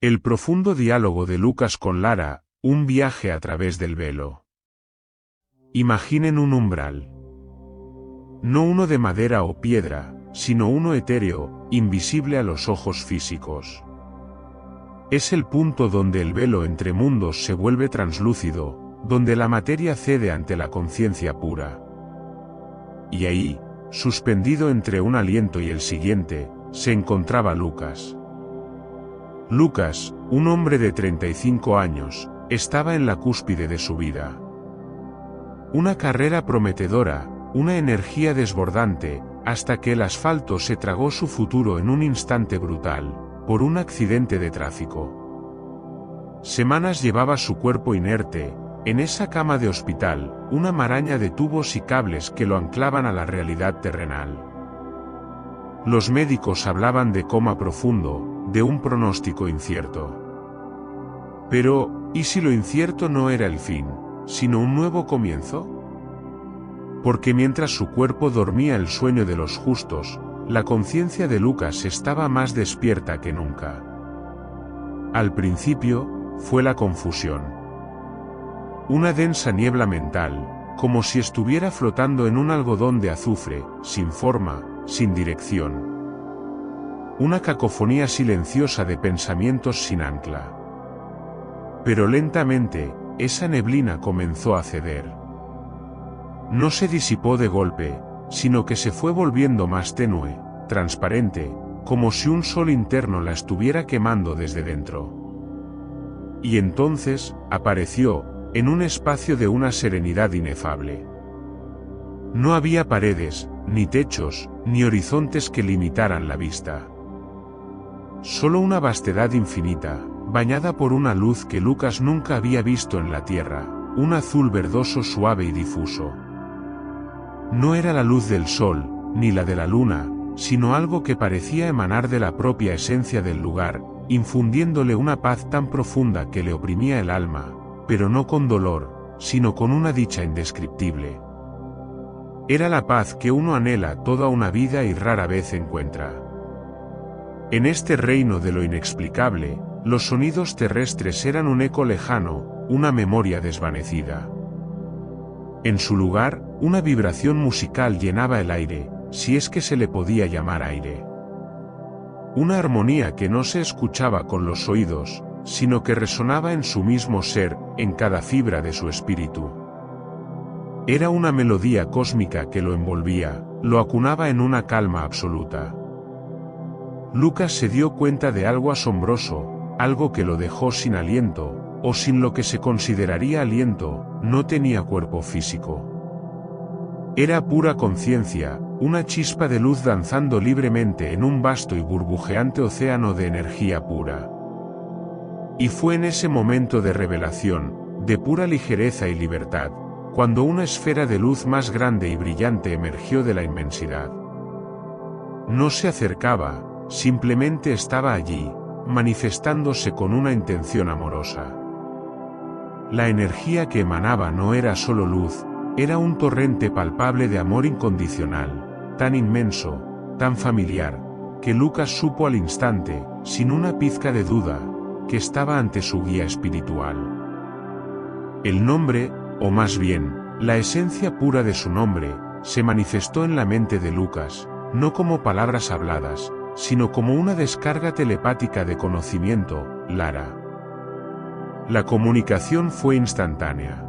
El profundo diálogo de Lucas con Lara, un viaje a través del velo. Imaginen un umbral. No uno de madera o piedra, sino uno etéreo, invisible a los ojos físicos. Es el punto donde el velo entre mundos se vuelve translúcido, donde la materia cede ante la conciencia pura. Y ahí, suspendido entre un aliento y el siguiente, se encontraba Lucas. Lucas, un hombre de 35 años, estaba en la cúspide de su vida. Una carrera prometedora, una energía desbordante, hasta que el asfalto se tragó su futuro en un instante brutal, por un accidente de tráfico. Semanas llevaba su cuerpo inerte, en esa cama de hospital, una maraña de tubos y cables que lo anclaban a la realidad terrenal. Los médicos hablaban de coma profundo, de un pronóstico incierto. Pero, ¿y si lo incierto no era el fin, sino un nuevo comienzo? Porque mientras su cuerpo dormía el sueño de los justos, la conciencia de Lucas estaba más despierta que nunca. Al principio, fue la confusión. Una densa niebla mental, como si estuviera flotando en un algodón de azufre, sin forma, sin dirección. Una cacofonía silenciosa de pensamientos sin ancla. Pero lentamente, esa neblina comenzó a ceder. No se disipó de golpe, sino que se fue volviendo más tenue, transparente, como si un sol interno la estuviera quemando desde dentro. Y entonces, apareció, en un espacio de una serenidad inefable. No había paredes, ni techos, ni horizontes que limitaran la vista. Solo una vastedad infinita, bañada por una luz que Lucas nunca había visto en la tierra, un azul verdoso suave y difuso. No era la luz del sol, ni la de la luna, sino algo que parecía emanar de la propia esencia del lugar, infundiéndole una paz tan profunda que le oprimía el alma, pero no con dolor, sino con una dicha indescriptible. Era la paz que uno anhela toda una vida y rara vez encuentra. En este reino de lo inexplicable, los sonidos terrestres eran un eco lejano, una memoria desvanecida. En su lugar, una vibración musical llenaba el aire, si es que se le podía llamar aire. Una armonía que no se escuchaba con los oídos, sino que resonaba en su mismo ser, en cada fibra de su espíritu. Era una melodía cósmica que lo envolvía, lo acunaba en una calma absoluta. Lucas se dio cuenta de algo asombroso, algo que lo dejó sin aliento, o sin lo que se consideraría aliento, no tenía cuerpo físico. Era pura conciencia, una chispa de luz danzando libremente en un vasto y burbujeante océano de energía pura. Y fue en ese momento de revelación, de pura ligereza y libertad, cuando una esfera de luz más grande y brillante emergió de la inmensidad. No se acercaba, simplemente estaba allí, manifestándose con una intención amorosa. La energía que emanaba no era solo luz, era un torrente palpable de amor incondicional, tan inmenso, tan familiar, que Lucas supo al instante, sin una pizca de duda, que estaba ante su guía espiritual. El nombre, o más bien, la esencia pura de su nombre, se manifestó en la mente de Lucas, no como palabras habladas, sino como una descarga telepática de conocimiento, Lara. La comunicación fue instantánea.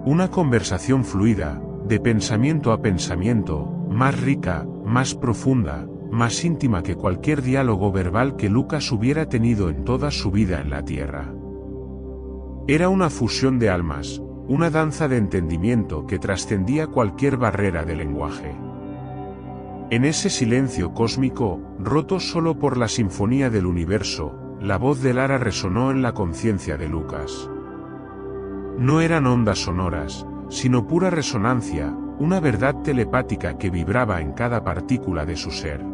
Una conversación fluida, de pensamiento a pensamiento, más rica, más profunda, más íntima que cualquier diálogo verbal que Lucas hubiera tenido en toda su vida en la Tierra. Era una fusión de almas, una danza de entendimiento que trascendía cualquier barrera de lenguaje. En ese silencio cósmico, roto solo por la sinfonía del universo, la voz de Lara resonó en la conciencia de Lucas. No eran ondas sonoras, sino pura resonancia, una verdad telepática que vibraba en cada partícula de su ser.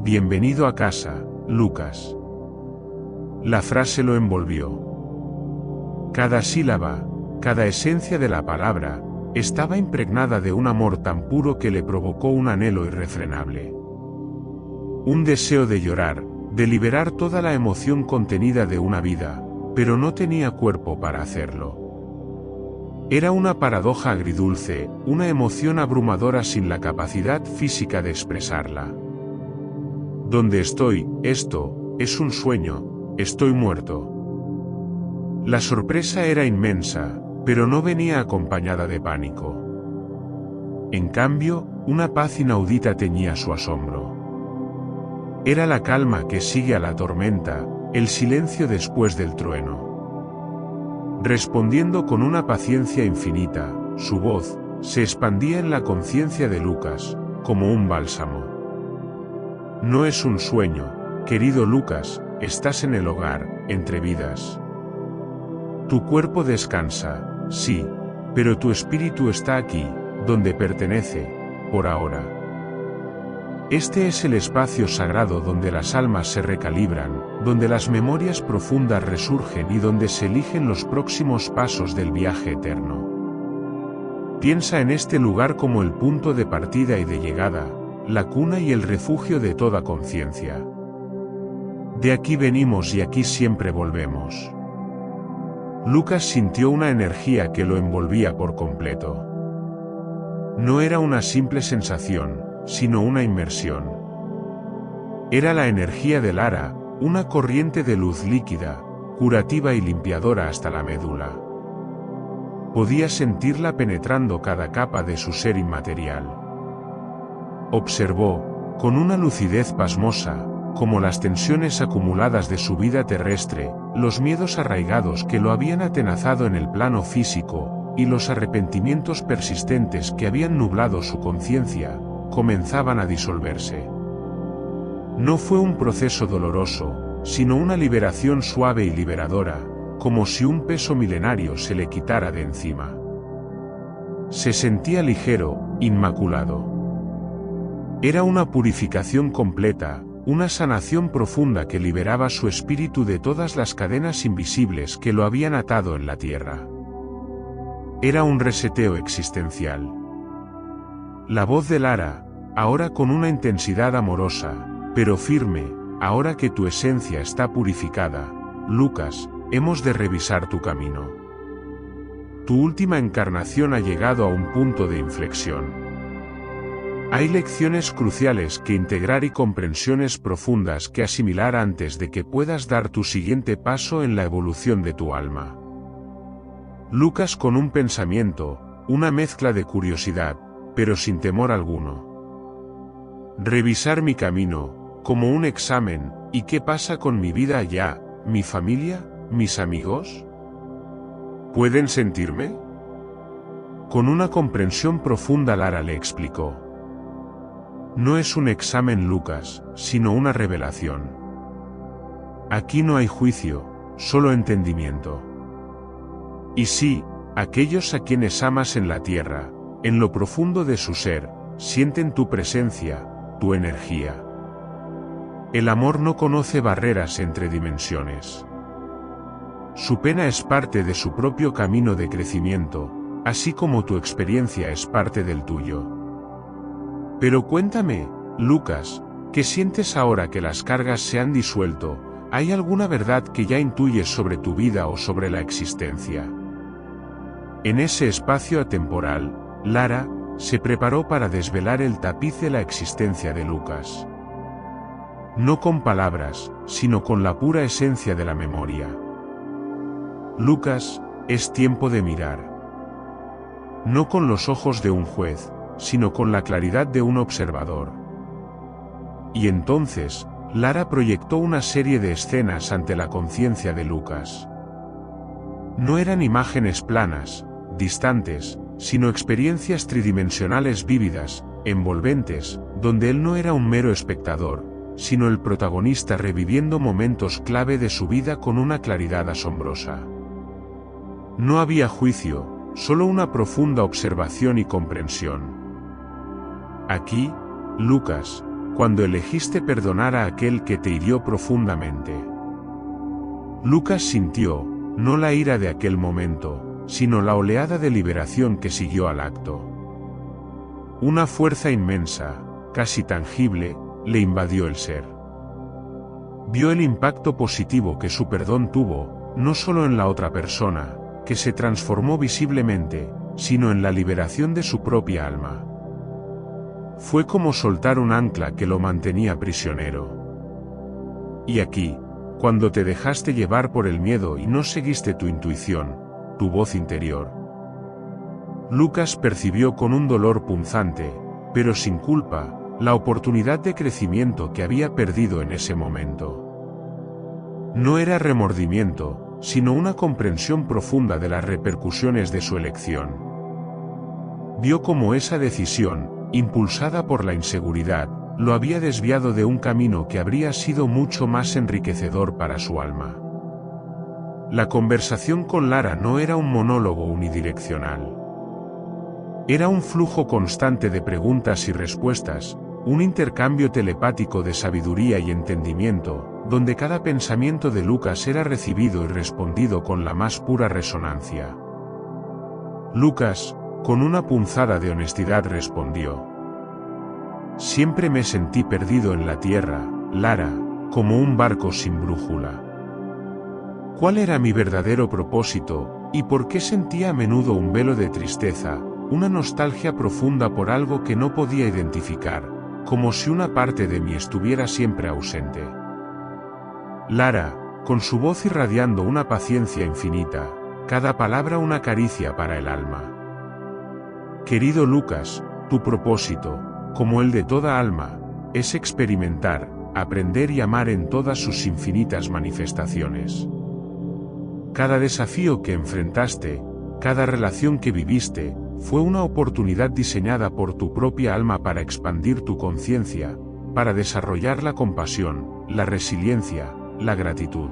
Bienvenido a casa, Lucas. La frase lo envolvió. Cada sílaba, cada esencia de la palabra, estaba impregnada de un amor tan puro que le provocó un anhelo irrefrenable. Un deseo de llorar, de liberar toda la emoción contenida de una vida, pero no tenía cuerpo para hacerlo. Era una paradoja agridulce, una emoción abrumadora sin la capacidad física de expresarla. Donde estoy, esto, es un sueño, estoy muerto. La sorpresa era inmensa, pero no venía acompañada de pánico. En cambio, una paz inaudita teñía su asombro. Era la calma que sigue a la tormenta, el silencio después del trueno. Respondiendo con una paciencia infinita, su voz se expandía en la conciencia de Lucas, como un bálsamo. No es un sueño, querido Lucas, estás en el hogar, entre vidas. Tu cuerpo descansa, sí, pero tu espíritu está aquí, donde pertenece, por ahora. Este es el espacio sagrado donde las almas se recalibran, donde las memorias profundas resurgen y donde se eligen los próximos pasos del viaje eterno. Piensa en este lugar como el punto de partida y de llegada, la cuna y el refugio de toda conciencia. De aquí venimos y aquí siempre volvemos. Lucas sintió una energía que lo envolvía por completo. No era una simple sensación, sino una inmersión. Era la energía de Lara, una corriente de luz líquida, curativa y limpiadora hasta la médula. Podía sentirla penetrando cada capa de su ser inmaterial. Observó, con una lucidez pasmosa, como las tensiones acumuladas de su vida terrestre, los miedos arraigados que lo habían atenazado en el plano físico, y los arrepentimientos persistentes que habían nublado su conciencia, comenzaban a disolverse. No fue un proceso doloroso, sino una liberación suave y liberadora, como si un peso milenario se le quitara de encima. Se sentía ligero, inmaculado. Era una purificación completa, una sanación profunda que liberaba su espíritu de todas las cadenas invisibles que lo habían atado en la tierra. Era un reseteo existencial. La voz de Lara, ahora con una intensidad amorosa, pero firme, ahora que tu esencia está purificada, Lucas, hemos de revisar tu camino. Tu última encarnación ha llegado a un punto de inflexión. Hay lecciones cruciales que integrar y comprensiones profundas que asimilar antes de que puedas dar tu siguiente paso en la evolución de tu alma. Lucas con un pensamiento, una mezcla de curiosidad, pero sin temor alguno. Revisar mi camino, como un examen, ¿y qué pasa con mi vida allá, mi familia, mis amigos? ¿Pueden sentirme? Con una comprensión profunda Lara le explicó. No es un examen, Lucas, sino una revelación. Aquí no hay juicio, solo entendimiento. Y sí, aquellos a quienes amas en la tierra, en lo profundo de su ser, sienten tu presencia, tu energía. El amor no conoce barreras entre dimensiones. Su pena es parte de su propio camino de crecimiento, así como tu experiencia es parte del tuyo. Pero cuéntame, Lucas, ¿qué sientes ahora que las cargas se han disuelto? ¿Hay alguna verdad que ya intuyes sobre tu vida o sobre la existencia? En ese espacio atemporal, Lara se preparó para desvelar el tapiz de la existencia de Lucas. No con palabras, sino con la pura esencia de la memoria. Lucas, es tiempo de mirar. No con los ojos de un juez, sino con la claridad de un observador. Y entonces, Lara proyectó una serie de escenas ante la conciencia de Lucas. No eran imágenes planas, distantes, sino experiencias tridimensionales vívidas, envolventes, donde él no era un mero espectador, sino el protagonista reviviendo momentos clave de su vida con una claridad asombrosa. No había juicio, solo una profunda observación y comprensión. Aquí, Lucas, cuando elegiste perdonar a aquel que te hirió profundamente. Lucas sintió, no la ira de aquel momento, sino la oleada de liberación que siguió al acto. Una fuerza inmensa, casi tangible, le invadió el ser. Vio el impacto positivo que su perdón tuvo, no solo en la otra persona, que se transformó visiblemente, sino en la liberación de su propia alma. Fue como soltar un ancla que lo mantenía prisionero. Y aquí, cuando te dejaste llevar por el miedo y no seguiste tu intuición, tu voz interior. Lucas percibió con un dolor punzante, pero sin culpa, la oportunidad de crecimiento que había perdido en ese momento. No era remordimiento, sino una comprensión profunda de las repercusiones de su elección. Vio cómo esa decisión, impulsada por la inseguridad, lo había desviado de un camino que habría sido mucho más enriquecedor para su alma. La conversación con Lara no era un monólogo unidireccional. Era un flujo constante de preguntas y respuestas, un intercambio telepático de sabiduría y entendimiento, donde cada pensamiento de Lucas era recibido y respondido con la más pura resonancia. Lucas, con una punzada de honestidad respondió: «Siempre me sentí perdido en la tierra, Lara, como un barco sin brújula. ¿Cuál era mi verdadero propósito, y por qué sentía a menudo un velo de tristeza, una nostalgia profunda por algo que no podía identificar, como si una parte de mí estuviera siempre ausente?» Lara, con su voz irradiando una paciencia infinita, cada palabra una caricia para el alma. «Querido Lucas, tu propósito, como el de toda alma, es experimentar, aprender y amar en todas sus infinitas manifestaciones. Cada desafío que enfrentaste, cada relación que viviste, fue una oportunidad diseñada por tu propia alma para expandir tu conciencia, para desarrollar la compasión, la resiliencia, la gratitud.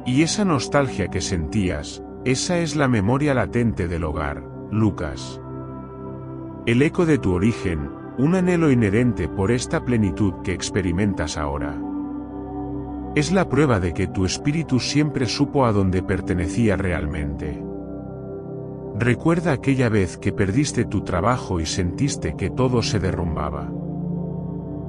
Y esa nostalgia que sentías, esa es la memoria latente del hogar, Lucas. El eco de tu origen, un anhelo inherente por esta plenitud que experimentas ahora. Es la prueba de que tu espíritu siempre supo a dónde pertenecía realmente. Recuerda aquella vez que perdiste tu trabajo y sentiste que todo se derrumbaba.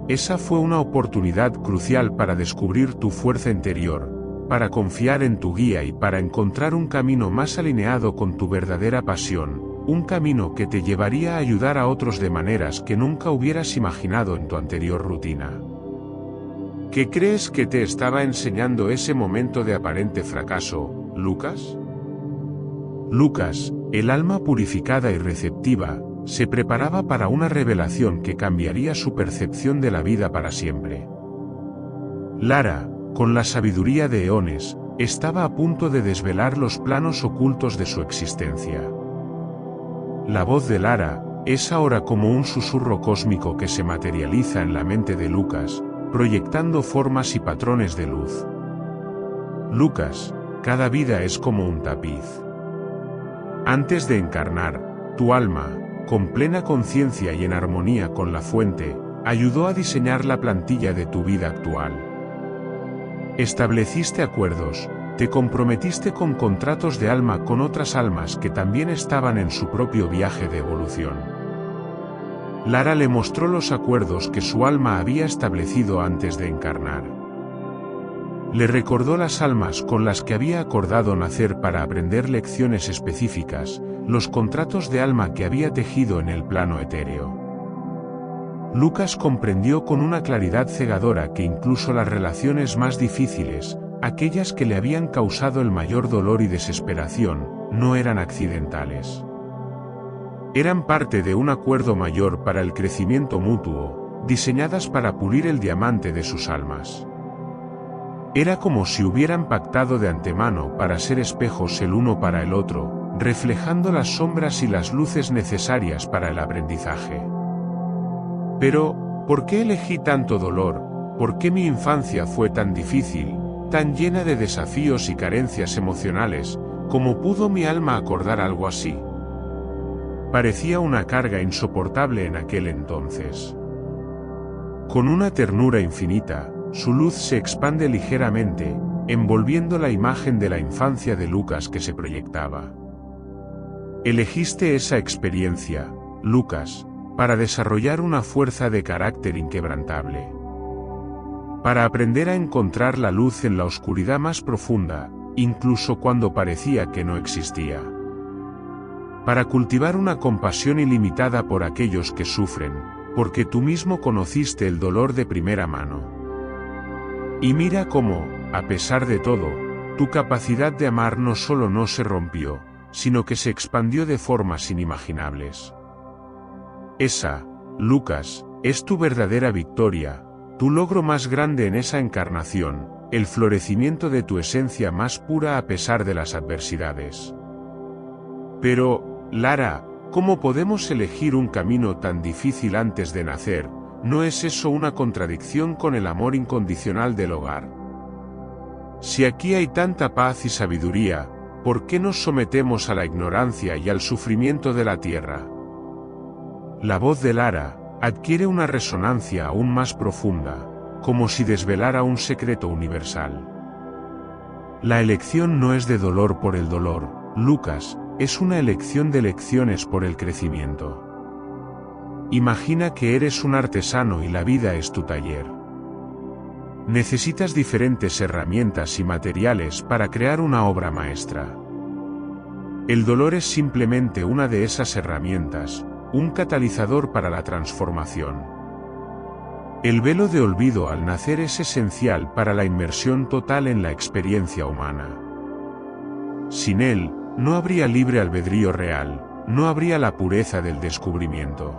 Esa fue una oportunidad crucial para descubrir tu fuerza interior, para confiar en tu guía y para encontrar un camino más alineado con tu verdadera pasión, un camino que te llevaría a ayudar a otros de maneras que nunca hubieras imaginado en tu anterior rutina. ¿Qué crees que te estaba enseñando ese momento de aparente fracaso, Lucas? Lucas, el alma purificada y receptiva, se preparaba para una revelación que cambiaría su percepción de la vida para siempre. Lara, con la sabiduría de eones, estaba a punto de desvelar los planos ocultos de su existencia. La voz de Lara es ahora como un susurro cósmico que se materializa en la mente de Lucas, proyectando formas y patrones de luz. Lucas, cada vida es como un tapiz. Antes de encarnar, tu alma, con plena conciencia y en armonía con la fuente, ayudó a diseñar la plantilla de tu vida actual. Estableciste acuerdos, te comprometiste con contratos de alma con otras almas que también estaban en su propio viaje de evolución. Lara le mostró los acuerdos que su alma había establecido antes de encarnar. Le recordó las almas con las que había acordado nacer para aprender lecciones específicas, los contratos de alma que había tejido en el plano etéreo. Lucas comprendió con una claridad cegadora que incluso las relaciones más difíciles, aquellas que le habían causado el mayor dolor y desesperación, no eran accidentales. Eran parte de un acuerdo mayor para el crecimiento mutuo, diseñadas para pulir el diamante de sus almas. Era como si hubieran pactado de antemano para ser espejos el uno para el otro, reflejando las sombras y las luces necesarias para el aprendizaje. Pero, ¿por qué elegí tanto dolor? ¿Por qué mi infancia fue tan difícil, tan llena de desafíos y carencias emocionales? ¿Cómo pudo mi alma acordar algo así? Parecía una carga insoportable en aquel entonces. Con una ternura infinita, su luz se expande ligeramente, envolviendo la imagen de la infancia de Lucas que se proyectaba. Elegiste esa experiencia, Lucas, para desarrollar una fuerza de carácter inquebrantable. para aprender a encontrar la luz en la oscuridad más profunda, incluso cuando parecía que no existía. Para cultivar una compasión ilimitada por aquellos que sufren, porque tú mismo conociste el dolor de primera mano. Y mira cómo, a pesar de todo, tu capacidad de amar no solo no se rompió, sino que se expandió de formas inimaginables. Esa, Lucas, es tu verdadera victoria, tu logro más grande en esa encarnación, el florecimiento de tu esencia más pura a pesar de las adversidades. Pero, Lara, ¿cómo podemos elegir un camino tan difícil antes de nacer? ¿No es eso una contradicción con el amor incondicional del hogar? Si aquí hay tanta paz y sabiduría, ¿por qué nos sometemos a la ignorancia y al sufrimiento de la tierra? La voz de Lara adquiere una resonancia aún más profunda, como si desvelara un secreto universal. La elección no es de dolor por el dolor, Lucas, es una elección de lecciones por el crecimiento. Imagina que eres un artesano y la vida es tu taller. Necesitas diferentes herramientas y materiales para crear una obra maestra. El dolor es simplemente una de esas herramientas, un catalizador para la transformación. El velo de olvido al nacer es esencial para la inmersión total en la experiencia humana. Sin él, no habría libre albedrío real, no habría la pureza del descubrimiento.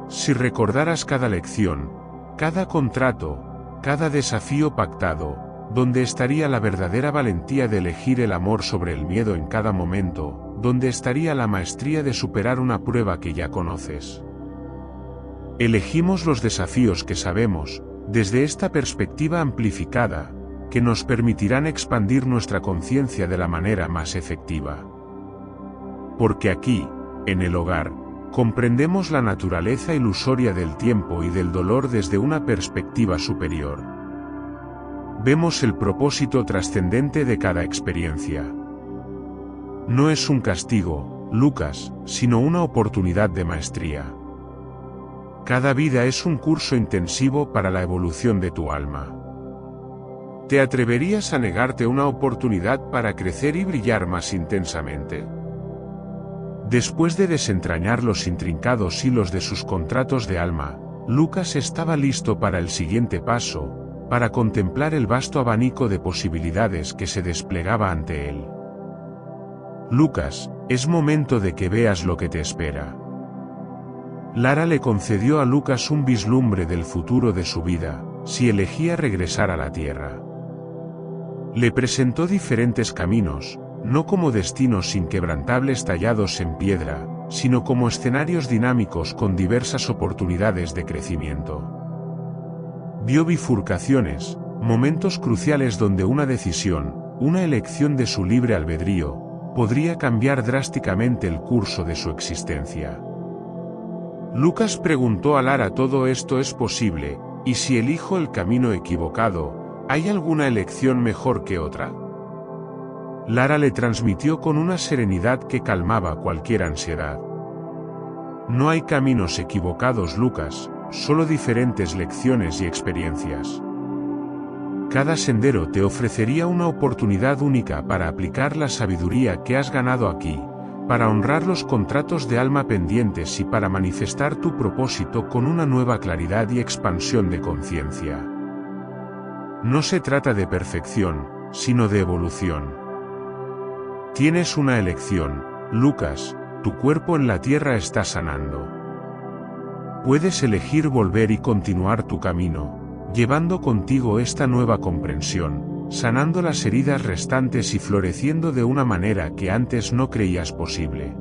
Si recordaras cada lección, cada contrato, cada desafío pactado, ¿dónde estaría la verdadera valentía de elegir el amor sobre el miedo en cada momento? ¿Dónde estaría la maestría de superar una prueba que ya conoces? Elegimos los desafíos que sabemos, desde esta perspectiva amplificada, que nos permitirán expandir nuestra conciencia de la manera más efectiva. Porque aquí, en el hogar, comprendemos la naturaleza ilusoria del tiempo y del dolor desde una perspectiva superior. Vemos el propósito trascendente de cada experiencia. No es un castigo, Lucas, sino una oportunidad de maestría. Cada vida es un curso intensivo para la evolución de tu alma. ¿Te atreverías a negarte una oportunidad para crecer y brillar más intensamente? Después de desentrañar los intrincados hilos de sus contratos de alma, Lucas estaba listo para el siguiente paso, para contemplar el vasto abanico de posibilidades que se desplegaba ante él. Lucas, es momento de que veas lo que te espera. Lara le concedió a Lucas un vislumbre del futuro de su vida, si elegía regresar a la Tierra. Le presentó diferentes caminos, no como destinos inquebrantables tallados en piedra, sino como escenarios dinámicos con diversas oportunidades de crecimiento. Vio bifurcaciones, momentos cruciales donde una decisión, una elección de su libre albedrío, podría cambiar drásticamente el curso de su existencia. Lucas preguntó a Lara: ¿todo esto es posible? ¿Y si elijo el camino equivocado, hay alguna elección mejor que otra? Lara le transmitió con una serenidad que calmaba cualquier ansiedad. No hay caminos equivocados, Lucas, solo diferentes lecciones y experiencias. Cada sendero te ofrecería una oportunidad única para aplicar la sabiduría que has ganado aquí, para honrar los contratos de alma pendientes y para manifestar tu propósito con una nueva claridad y expansión de conciencia. No se trata de perfección, sino de evolución. Tienes una elección, Lucas, tu cuerpo en la tierra está sanando. Puedes elegir volver y continuar tu camino, llevando contigo esta nueva comprensión, sanando las heridas restantes y floreciendo de una manera que antes no creías posible.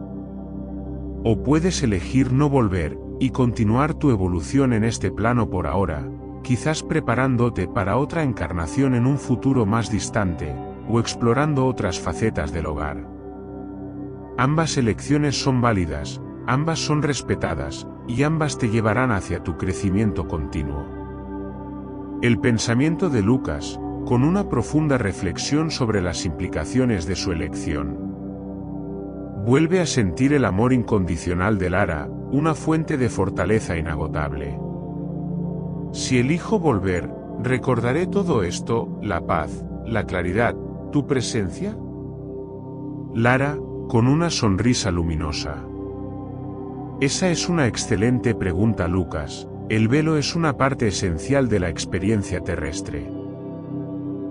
O puedes elegir no volver, y continuar tu evolución en este plano por ahora, quizás preparándote para otra encarnación en un futuro más distante, o explorando otras facetas del hogar. Ambas elecciones son válidas, ambas son respetadas, y ambas te llevarán hacia tu crecimiento continuo. El pensamiento de Lucas, con una profunda reflexión sobre las implicaciones de su elección. Vuelve a sentir el amor incondicional de Lara, una fuente de fortaleza inagotable. Si elijo volver, Recordaré todo esto, la paz, la claridad, tu presencia. Lara, con una sonrisa luminosa. Esa es una excelente pregunta, Lucas. El velo es una parte esencial de la experiencia terrestre.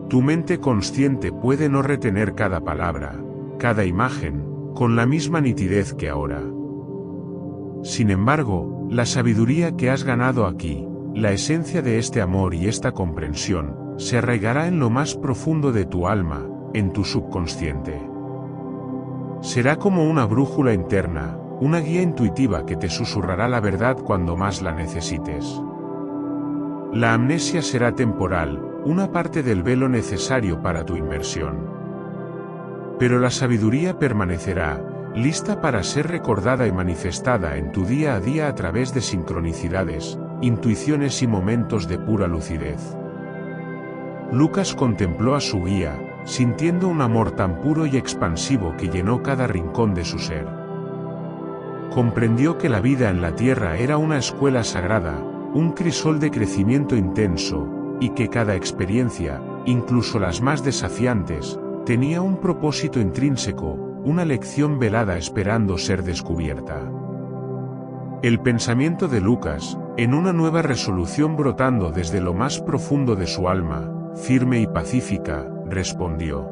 Tu mente consciente puede no retener cada palabra, cada imagen, con la misma nitidez que ahora. Sin embargo, la sabiduría que has ganado aquí, la esencia de este amor y esta comprensión, se arraigará en lo más profundo de tu alma, en tu subconsciente. Será como una brújula interna, una guía intuitiva que te susurrará la verdad cuando más la necesites. La amnesia será temporal, una parte del velo necesario para tu inmersión. Pero la sabiduría permanecerá, lista para ser recordada y manifestada en tu día a día a través de sincronicidades, intuiciones y momentos de pura lucidez. Lucas contempló a su guía, sintiendo un amor tan puro y expansivo que llenó cada rincón de su ser. Comprendió que la vida en la tierra era una escuela sagrada, un crisol de crecimiento intenso, y que cada experiencia, incluso las más desafiantes, tenía un propósito intrínseco, una lección velada esperando ser descubierta. El pensamiento de Lucas, en una nueva resolución brotando desde lo más profundo de su alma, firme y pacífica, respondió: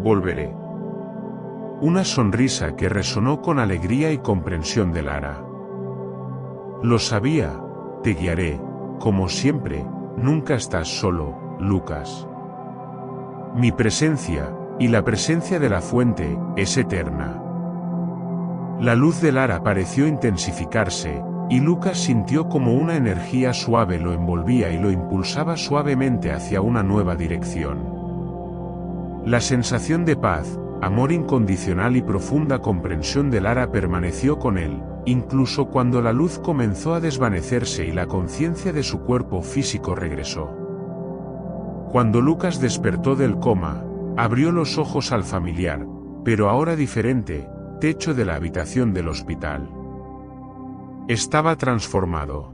volveré. Una sonrisa que resonó con alegría y comprensión de Lara. Lo sabía, te guiaré, como siempre, nunca estás solo, Lucas. Mi presencia, y la presencia de la fuente, es eterna. La luz de Lara pareció intensificarse, y Lucas sintió como una energía suave lo envolvía y lo impulsaba suavemente hacia una nueva dirección. La sensación de paz, amor incondicional y profunda comprensión de Lara permaneció con él, incluso cuando la luz comenzó a desvanecerse y la conciencia de su cuerpo físico regresó. Cuando Lucas despertó del coma, abrió los ojos al familiar, pero ahora diferente, techo de la habitación del hospital. Estaba transformado.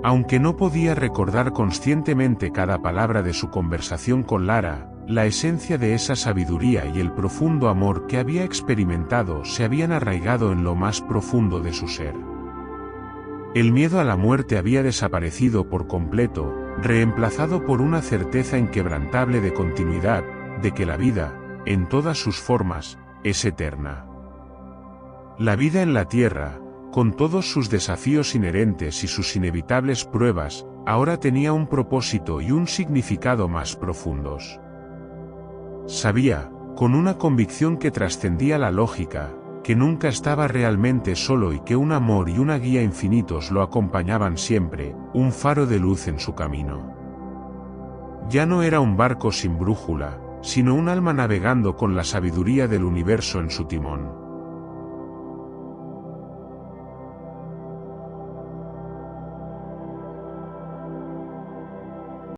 Aunque no podía recordar conscientemente cada palabra de su conversación con Lara, la esencia de esa sabiduría y el profundo amor que había experimentado se habían arraigado en lo más profundo de su ser. El miedo a la muerte había desaparecido por completo, reemplazado por una certeza inquebrantable de continuidad, de que la vida, en todas sus formas, es eterna. La vida en la tierra, con todos sus desafíos inherentes y sus inevitables pruebas, ahora tenía un propósito y un significado más profundos. Sabía, con una convicción que trascendía la lógica, que nunca estaba realmente solo y que un amor y una guía infinitos lo acompañaban siempre, un faro de luz en su camino. Ya no era un barco sin brújula, sino un alma navegando con la sabiduría del universo en su timón.